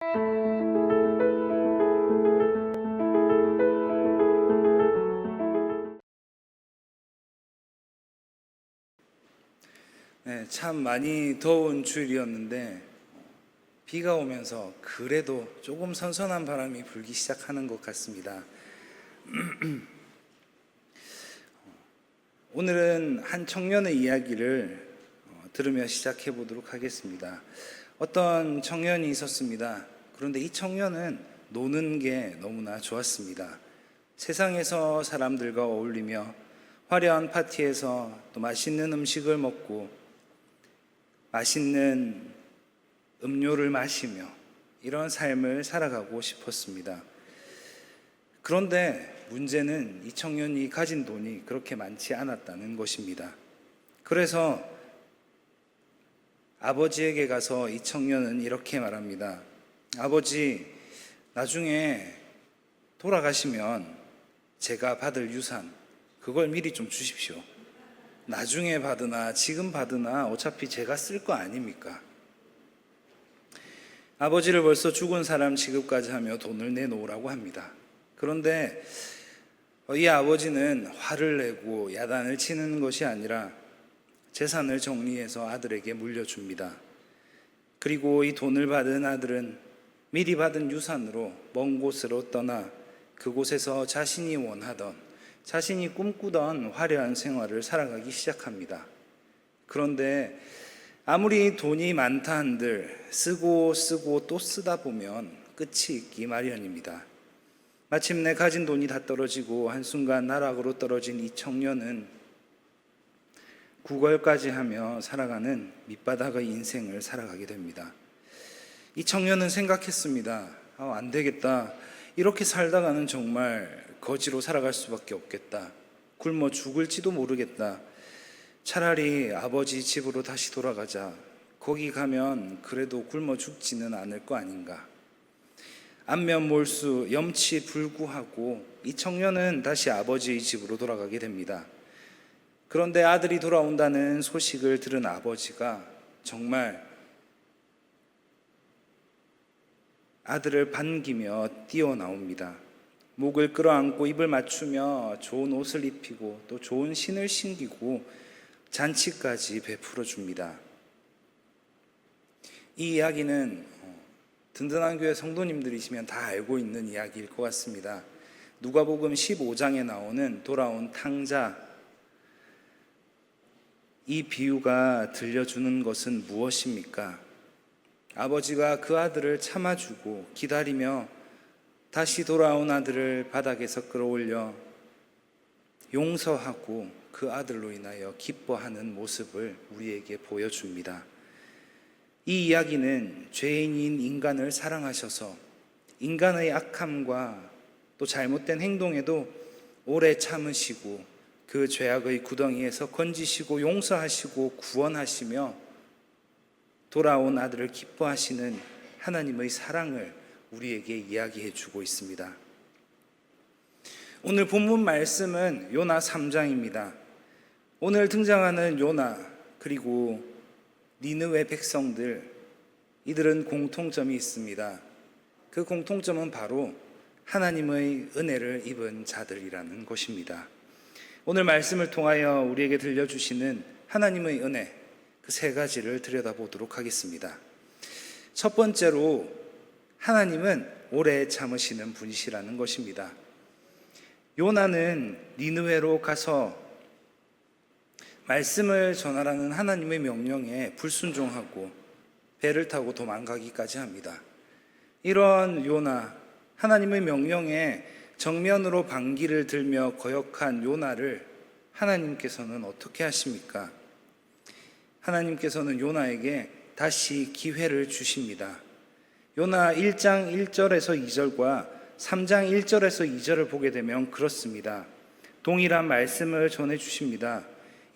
네, 참 많이 더운 주일이었는데 비가 오면서 그래도 조금 선선한 바람이 불기 시작하는 것 같습니다. 오늘은 한 청년의 이야기를 들으며 시작해 보도록 하겠습니다. 어떤 청년이 있었습니다. 그런데 이 청년은 노는 게 너무나 좋았습니다. 세상에서 사람들과 어울리며 화려한 파티에서 또 맛있는 음식을 먹고 맛있는 음료를 마시며 이런 삶을 살아가고 싶었습니다. 그런데 문제는 이 청년이 가진 돈이 그렇게 많지 않았다는 것입니다. 그래서 아버지에게 가서 이 청년은 이렇게 말합니다. 아버지, 나중에 돌아가시면 제가 받을 유산, 그걸 미리 좀 주십시오. 나중에 받으나 지금 받으나 어차피 제가 쓸 거 아닙니까? 아버지를 벌써 죽은 사람 취급까지 하며 돈을 내놓으라고 합니다. 그런데 이 아버지는 화를 내고 야단을 치는 것이 아니라 재산을 정리해서 아들에게 물려줍니다. 그리고 이 돈을 받은 아들은 미리 받은 유산으로 먼 곳으로 떠나 그곳에서 자신이 원하던, 자신이 꿈꾸던 화려한 생활을 살아가기 시작합니다. 그런데 아무리 돈이 많다 한들 쓰고 또 쓰다 보면 끝이 있기 마련입니다. 마침내 가진 돈이 다 떨어지고 한순간 나락으로 떨어진 이 청년은 구걸까지 하며 살아가는 밑바닥의 인생을 살아가게 됩니다. 이 청년은 생각했습니다. 안 되겠다. 이렇게 살다가는 정말 거지로 살아갈 수밖에 없겠다. 굶어 죽을지도 모르겠다. 차라리 아버지 집으로 다시 돌아가자. 거기 가면 그래도 굶어 죽지는 않을 거 아닌가. 안면몰수, 염치불구하고 이 청년은 다시 아버지의 집으로 돌아가게 됩니다. 그런데 아들이 돌아온다는 소식을 들은 아버지가 정말 아들을 반기며 뛰어나옵니다. 목을 끌어안고 입을 맞추며 좋은 옷을 입히고 또 좋은 신을 신기고 잔치까지 베풀어 줍니다. 이 이야기는 든든한 교회 성도님들이시면 다 알고 있는 이야기일 것 같습니다. 누가복음 15장에 나오는 돌아온 탕자, 이 비유가 들려주는 것은 무엇입니까? 아버지가 그 아들을 참아주고 기다리며 다시 돌아온 아들을 바닥에서 끌어올려 용서하고 그 아들로 인하여 기뻐하는 모습을 우리에게 보여줍니다. 이 이야기는 죄인인 인간을 사랑하셔서 인간의 악함과 또 잘못된 행동에도 오래 참으시고 그 죄악의 구덩이에서 건지시고 용서하시고 구원하시며 돌아온 아들을 기뻐하시는 하나님의 사랑을 우리에게 이야기해 주고 있습니다. 오늘 본문 말씀은 요나 3장입니다. 오늘 등장하는 요나 그리고 니느웨 백성들, 이들은 공통점이 있습니다. 그 공통점은 바로 하나님의 은혜를 입은 자들이라는 것입니다. 오늘 말씀을 통하여 우리에게 들려주시는 하나님의 은혜, 그 세 가지를 들여다보도록 하겠습니다. 첫 번째로 하나님은 오래 참으시는 분이시라는 것입니다. 요나는 니느웨로 가서 말씀을 전하라는 하나님의 명령에 불순종하고 배를 타고 도망가기까지 합니다. 이런 요나, 하나님의 명령에 정면으로 반기를 들며 거역한 요나를 하나님께서는 어떻게 하십니까? 하나님께서는 요나에게 다시 기회를 주십니다. 요나 1장 1절에서 2절과 3장 1절에서 2절을 보게 되면 그렇습니다. 동일한 말씀을 전해주십니다.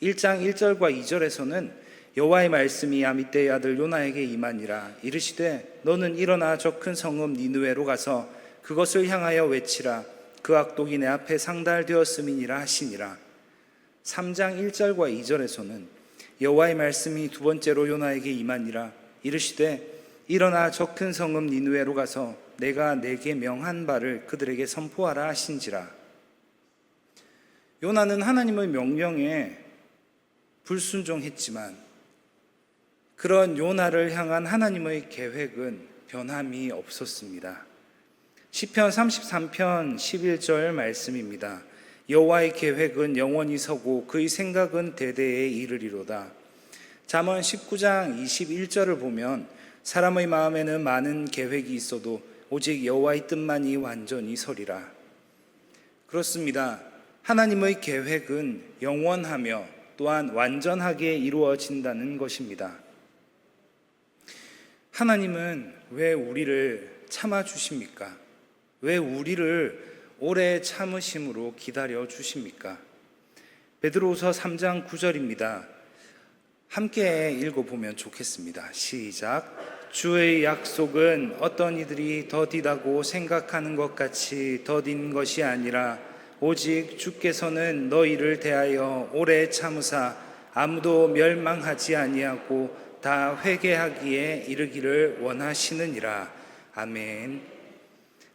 1장 1절과 2절에서는 여호와의 말씀이 아미떼의 아들 요나에게 임하니라. 이르시되 너는 일어나 저 큰 성읍 니느웨로 가서 그것을 향하여 외치라. 그 악독이 내 앞에 상달되었음이니라 하시니라. 3장 1절과 2절에서는 여호와의 말씀이 두 번째로 요나에게 임하니라. 이르시되 일어나 저 큰 성읍 니느웨로 가서 내가 내게 명한 바를 그들에게 선포하라 하신지라. 요나는 하나님의 명령에 불순종했지만 그런 요나를 향한 하나님의 계획은 변함이 없었습니다. 시편 33편 11절 말씀입니다. 여호와의 계획은 영원히 서고 그의 생각은 대대에 이르리로다. 잠언 19장 21절을 보면 사람의 마음에는 많은 계획이 있어도 오직 여호와의 뜻만이 완전히 서리라. 그렇습니다. 하나님의 계획은 영원하며 또한 완전하게 이루어진다는 것입니다. 하나님은 왜 우리를 참아주십니까? 왜 우리를 오래 참으심으로 기다려 주십니까? 베드로후서 3장 9절입니다. 함께 읽어보면 좋겠습니다. 시작. 주의 약속은 어떤 이들이 더디다고 생각하는 것 같이 더딘 것이 아니라 오직 주께서는 너희를 대하여 오래 참으사 아무도 멸망하지 아니하고 다 회개하기에 이르기를 원하시느니라. 아멘.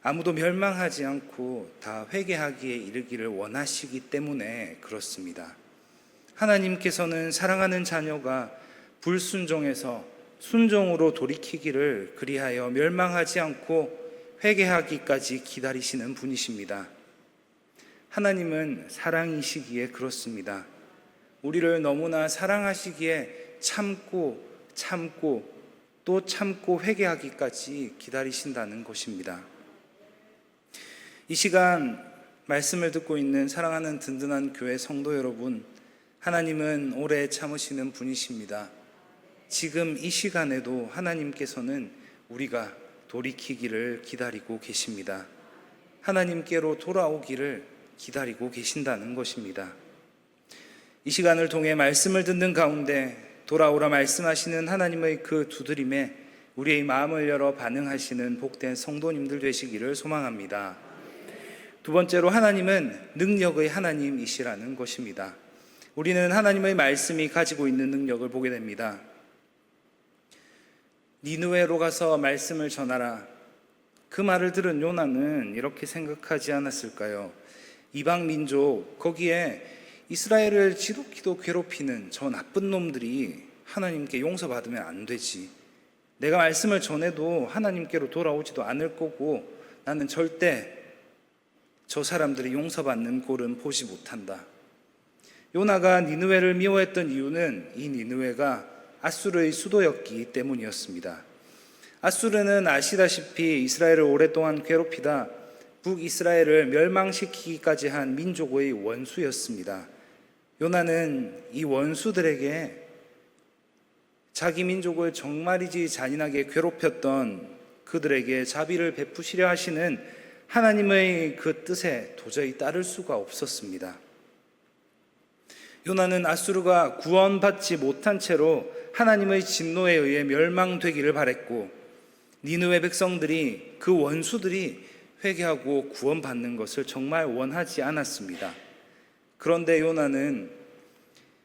아무도 멸망하지 않고 다 회개하기에 이르기를 원하시기 때문에 그렇습니다. 하나님께서는 사랑하는 자녀가 불순종해서 순종으로 돌이키기를 그리하여 멸망하지 않고 회개하기까지 기다리시는 분이십니다. 하나님은 사랑이시기에 그렇습니다. 우리를 너무나 사랑하시기에 참고 또 참고 회개하기까지 기다리신다는 것입니다. 이 시간 말씀을 듣고 있는 사랑하는 든든한 교회 성도 여러분, 하나님은 오래 참으시는 분이십니다. 지금 이 시간에도 하나님께서는 우리가 돌이키기를 기다리고 계십니다. 하나님께로 돌아오기를 기다리고 계신다는 것입니다. 이 시간을 통해 말씀을 듣는 가운데 돌아오라 말씀하시는 하나님의 그 두드림에 우리의 마음을 열어 반응하시는 복된 성도님들 되시기를 소망합니다. 두 번째로 하나님은 능력의 하나님이시라는 것입니다. 우리는 하나님의 말씀이 가지고 있는 능력을 보게 됩니다. 니느웨로 가서 말씀을 전하라. 그 말을 들은 요나는 이렇게 생각하지 않았을까요? 이방 민족, 거기에 이스라엘을 지독히도 괴롭히는 저 나쁜 놈들이 하나님께 용서받으면 안 되지. 내가 말씀을 전해도 하나님께로 돌아오지도 않을 거고 나는 절대 저 사람들이 용서받는 꼴은 보지 못한다. 요나가 니느웨를 미워했던 이유는 이 니느웨가 아수르의 수도였기 때문이었습니다. 아수르는 아시다시피 이스라엘을 오랫동안 괴롭히다 북이스라엘을 멸망시키기까지 한 민족의 원수였습니다. 요나는 이 원수들에게 자기 민족을 정말이지 잔인하게 괴롭혔던 그들에게 자비를 베푸시려 하시는 하나님의 그 뜻에 도저히 따를 수가 없었습니다. 요나는 아수르가 구원받지 못한 채로 하나님의 진노에 의해 멸망되기를 바랬고 니느웨 백성들이 그 원수들이 회개하고 구원받는 것을 정말 원하지 않았습니다. 그런데 요나는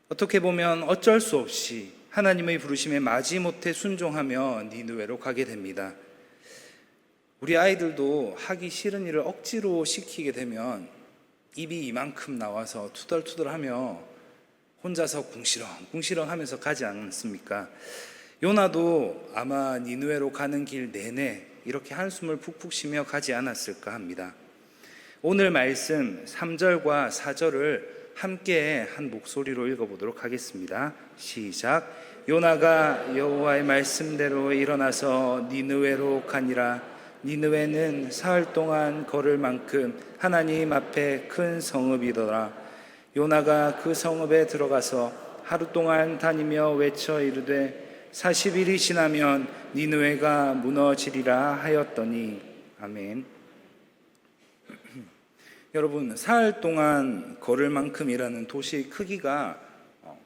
어떻게 보면 어쩔 수 없이 하나님의 부르심에 마지못해 순종하며 니느웨로 가게 됩니다. 우리 아이들도 하기 싫은 일을 억지로 시키게 되면 입이 이만큼 나와서 투덜투덜하며 혼자서 궁시렁궁시렁 하면서 가지 않습니까? 요나도 아마 니느웨로 가는 길 내내 이렇게 한숨을 푹푹 쉬며 가지 않았을까 합니다. 오늘 말씀 3절과 4절을 함께 한 목소리로 읽어보도록 하겠습니다. 시작. 요나가 여호와의 말씀대로 일어나서 니느웨로 가니라. 니느웨는 사흘 동안 걸을 만큼 하나님 앞에 큰 성읍이더라. 요나가 그 성읍에 들어가서 하루 동안 다니며 외쳐 이르되 40일이 지나면 니느웨가 무너지리라 하였더니. 아멘. 여러분, 사흘 동안 걸을 만큼이라는 도시의 크기가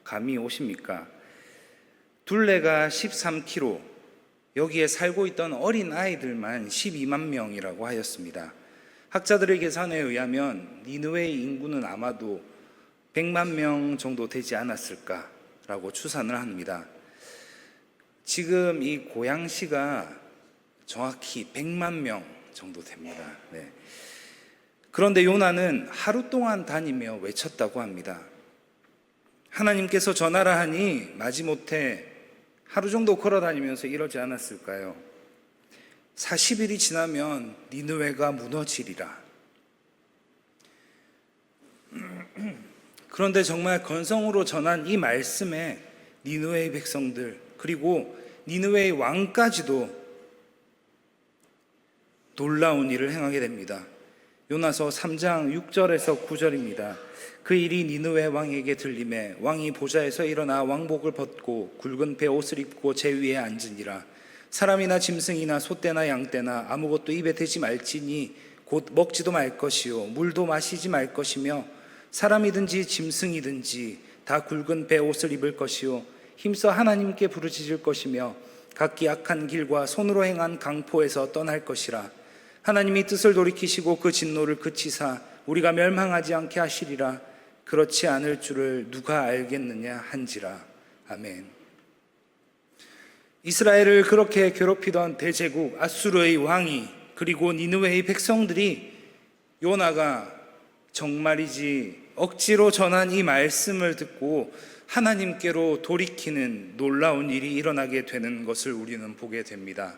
감이 오십니까? 둘레가 13km, 여기에 살고 있던 어린 아이들만 12만 명이라고 하였습니다. 학자들의 계산에 의하면 니느웨의 인구는 아마도 100만 명 정도 되지 않았을까라고 추산을 합니다. 지금 이 고양시가 정확히 100만 명 정도 됩니다. 네. 그런데 요나는 하루 동안 다니며 외쳤다고 합니다. 하나님께서 전하라 하니 마지못해 하루 정도 걸어 다니면서 이러지 않았을까요? 40일이 지나면 니느웨가 무너지리라. 그런데 정말 건성으로 전한 이 말씀에 니느웨의 백성들, 그리고 니느웨의 왕까지도 놀라운 일을 행하게 됩니다. 요나서 3장 6절에서 9절입니다. 그 일이 니느웨 왕에게 들림에 왕이 보좌에서 일어나 왕복을 벗고 굵은 배 옷을 입고 제 위에 앉으니라. 사람이나 짐승이나 소떼나 양떼나 아무것도 입에 대지 말지니 곧 먹지도 말 것이요 물도 마시지 말 것이며 사람이든지 짐승이든지 다 굵은 배 옷을 입을 것이요 힘써 하나님께 부르짖을 것이며 각기 악한 길과 손으로 행한 강포에서 떠날 것이라. 하나님이 뜻을 돌이키시고 그 진노를 그치사 우리가 멸망하지 않게 하시리라. 그렇지 않을 줄을 누가 알겠느냐 한지라. 아멘. 이스라엘을 그렇게 괴롭히던 대제국 아수르의 왕이, 그리고 니느웨의 백성들이 요나가 정말이지 억지로 전한 이 말씀을 듣고 하나님께로 돌이키는 놀라운 일이 일어나게 되는 것을 우리는 보게 됩니다.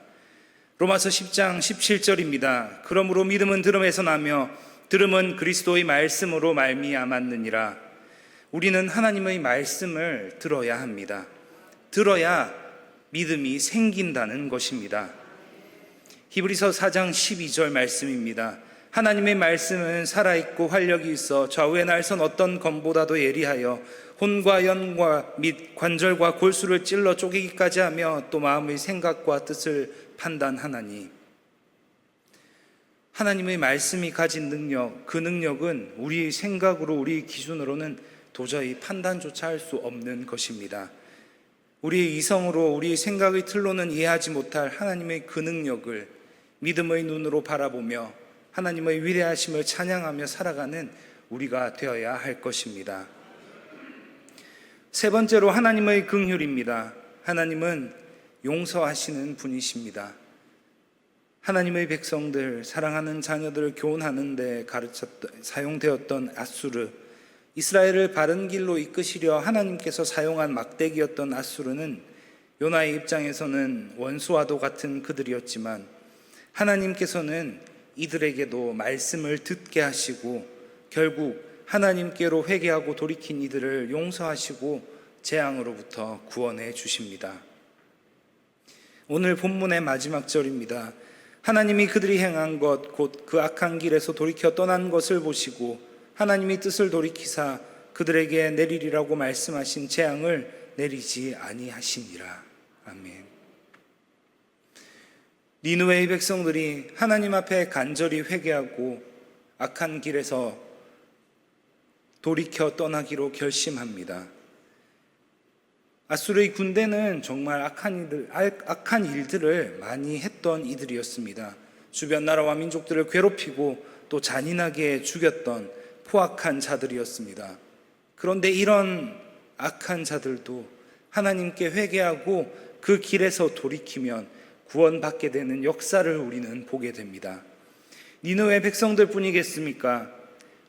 로마서 10장 17절입니다. 그러므로 믿음은 들음에서 나며 들음은 그리스도의 말씀으로 말미암았느니라. 우리는 하나님의 말씀을 들어야 합니다. 들어야 믿음이 생긴다는 것입니다. 히브리서 4장 12절 말씀입니다. 하나님의 말씀은 살아있고 활력이 있어 좌우의 날선 어떤 검보다도 예리하여 혼과 연과 및 관절과 골수를 찔러 쪼개기까지 하며 또 마음의 생각과 뜻을 판단하나니. 하나님의 말씀이 가진 능력, 그 능력은 우리 생각으로, 우리 기준으로는 도저히 판단조차 할 수 없는 것입니다. 우리의 이성으로, 우리의 생각의 틀로는 이해하지 못할 하나님의 그 능력을 믿음의 눈으로 바라보며 하나님의 위대하심을 찬양하며 살아가는 우리가 되어야 할 것입니다. 세 번째로 하나님의 긍휼입니다. 하나님은 용서하시는 분이십니다. 하나님의 백성들, 사랑하는 자녀들을 교훈하는 데 사용되었던 아수르, 이스라엘을 바른 길로 이끄시려 하나님께서 사용한 막대기였던 아수르는 요나의 입장에서는 원수와도 같은 그들이었지만 하나님께서는 이들에게도 말씀을 듣게 하시고 결국 하나님께로 회개하고 돌이킨 이들을 용서하시고 재앙으로부터 구원해 주십니다. 오늘 본문의 마지막 절입니다. 하나님이 그들이 행한 것 곧 그 악한 길에서 돌이켜 떠난 것을 보시고 하나님이 뜻을 돌이키사 그들에게 내리리라고 말씀하신 재앙을 내리지 아니하시니라. 아멘. 니느웨의 백성들이 하나님 앞에 간절히 회개하고 악한 길에서 돌이켜 떠나기로 결심합니다. 아수르의 군대는 정말 악한 일들을 많이 했던 이들이었습니다. 주변 나라와 민족들을 괴롭히고 또 잔인하게 죽였던 포악한 자들이었습니다. 그런데 이런 악한 자들도 하나님께 회개하고 그 길에서 돌이키면 구원받게 되는 역사를 우리는 보게 됩니다. 니느웨 백성들 뿐이겠습니까?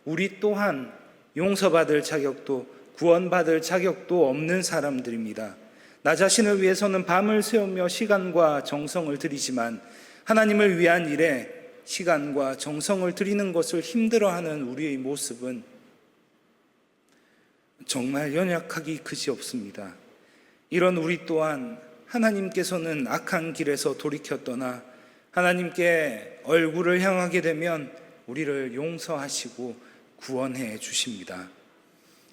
우리 또한 용서받을 자격도 구원받을 자격도 없는 사람들입니다. 나 자신을 위해서는 밤을 새우며 시간과 정성을 들이지만 하나님을 위한 일에 시간과 정성을 들이는 것을 힘들어하는 우리의 모습은 정말 연약하기 그지없습니다. 이런 우리 또한 하나님께서는 악한 길에서 돌이켜 떠나 하나님께 얼굴을 향하게 되면 우리를 용서하시고 구원해 주십니다.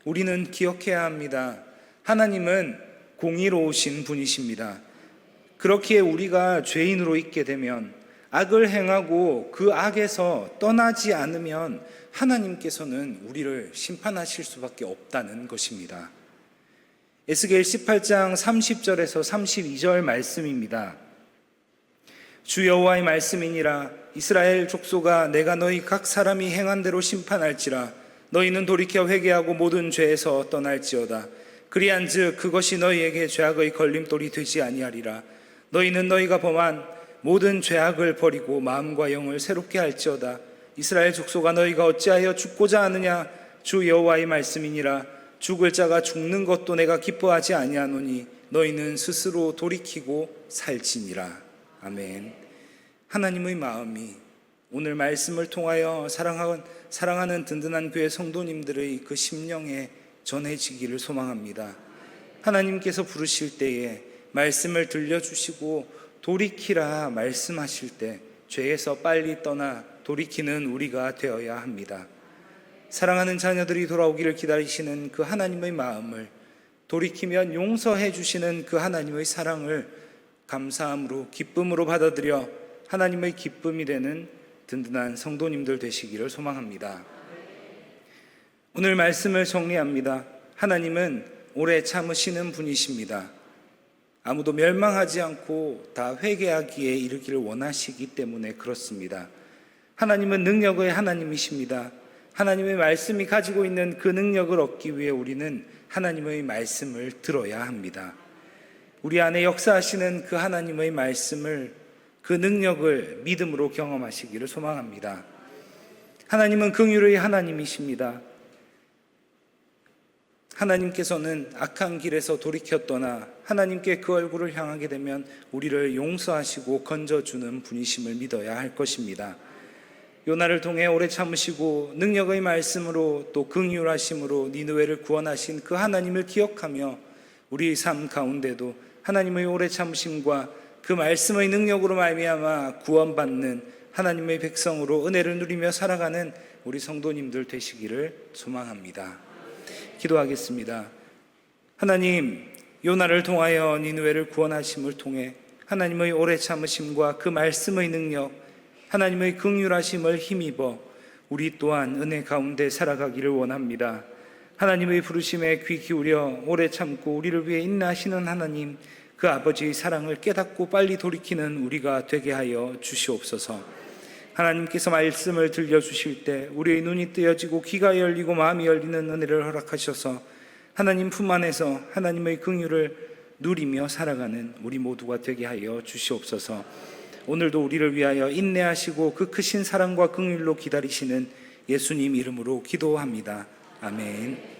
우리는 기억해야 합니다. 하나님은 공의로우신 분이십니다. 그렇기에 우리가 죄인으로 있게 되면 악을 행하고 그 악에서 떠나지 않으면 하나님께서는 우리를 심판하실 수밖에 없다는 것입니다. 에스겔 18장 30절에서 32절 말씀입니다. 주 여호와의 말씀이니라. 이스라엘 족속아, 내가 너희 각 사람이 행한 대로 심판할지라. 너희는 돌이켜 회개하고 모든 죄에서 떠날지어다. 그리한즉 그것이 너희에게 죄악의 걸림돌이 되지 아니하리라. 너희는 너희가 범한 모든 죄악을 버리고 마음과 영을 새롭게 할지어다. 이스라엘 족속아, 너희가 어찌하여 죽고자 하느냐? 주 여호와의 말씀이니라. 죽을 자가 죽는 것도 내가 기뻐하지 아니하노니 너희는 스스로 돌이키고 살지니라. 아멘. 하나님의 마음이 오늘 말씀을 통하여 사랑하는 든든한 교회 성도님들의 그 심령에 전해지기를 소망합니다. 하나님께서 부르실 때에 말씀을 들려주시고 돌이키라 말씀하실 때 죄에서 빨리 떠나 돌이키는 우리가 되어야 합니다. 사랑하는 자녀들이 돌아오기를 기다리시는 그 하나님의 마음을, 돌이키면 용서해 주시는 그 하나님의 사랑을 감사함으로 기쁨으로 받아들여 하나님의 기쁨이 되는 든든한 성도님들 되시기를 소망합니다. 오늘 말씀을 정리합니다. 하나님은 오래 참으시는 분이십니다. 아무도 멸망하지 않고 다 회개하기에 이르기를 원하시기 때문에 그렇습니다. 하나님은 능력의 하나님이십니다. 하나님의 말씀이 가지고 있는 그 능력을 얻기 위해 우리는 하나님의 말씀을 들어야 합니다. 우리 안에 역사하시는 그 하나님의 말씀을, 그 능력을 믿음으로 경험하시기를 소망합니다. 하나님은 긍휼의 하나님이십니다. 하나님께서는 악한 길에서 돌이켜 떠나 하나님께 그 얼굴을 향하게 되면 우리를 용서하시고 건져주는 분이심을 믿어야 할 것입니다. 요나를 통해 오래 참으시고 능력의 말씀으로 또 긍휼하심으로 니느웨를 구원하신 그 하나님을 기억하며 우리의 삶 가운데도 하나님의 오래 참으심과 그 말씀의 능력으로 말미암아 구원받는 하나님의 백성으로 은혜를 누리며 살아가는 우리 성도님들 되시기를 소망합니다. 기도하겠습니다. 하나님, 요나를 통하여 니느웨를 구원하심을 통해 하나님의 오래 참으심과 그 말씀의 능력, 하나님의 긍휼하심을 힘입어 우리 또한 은혜 가운데 살아가기를 원합니다. 하나님의 부르심에 귀 기울여 오래 참고 우리를 위해 인내하시는 하나님, 그 아버지의 사랑을 깨닫고 빨리 돌이키는 우리가 되게 하여 주시옵소서. 하나님께서 말씀을 들려주실 때 우리의 눈이 뜨여지고 귀가 열리고 마음이 열리는 은혜를 허락하셔서 하나님 품 안에서 하나님의 긍휼을 누리며 살아가는 우리 모두가 되게 하여 주시옵소서. 오늘도 우리를 위하여 인내하시고 그 크신 사랑과 긍휼로 기다리시는 예수님 이름으로 기도합니다. 아멘.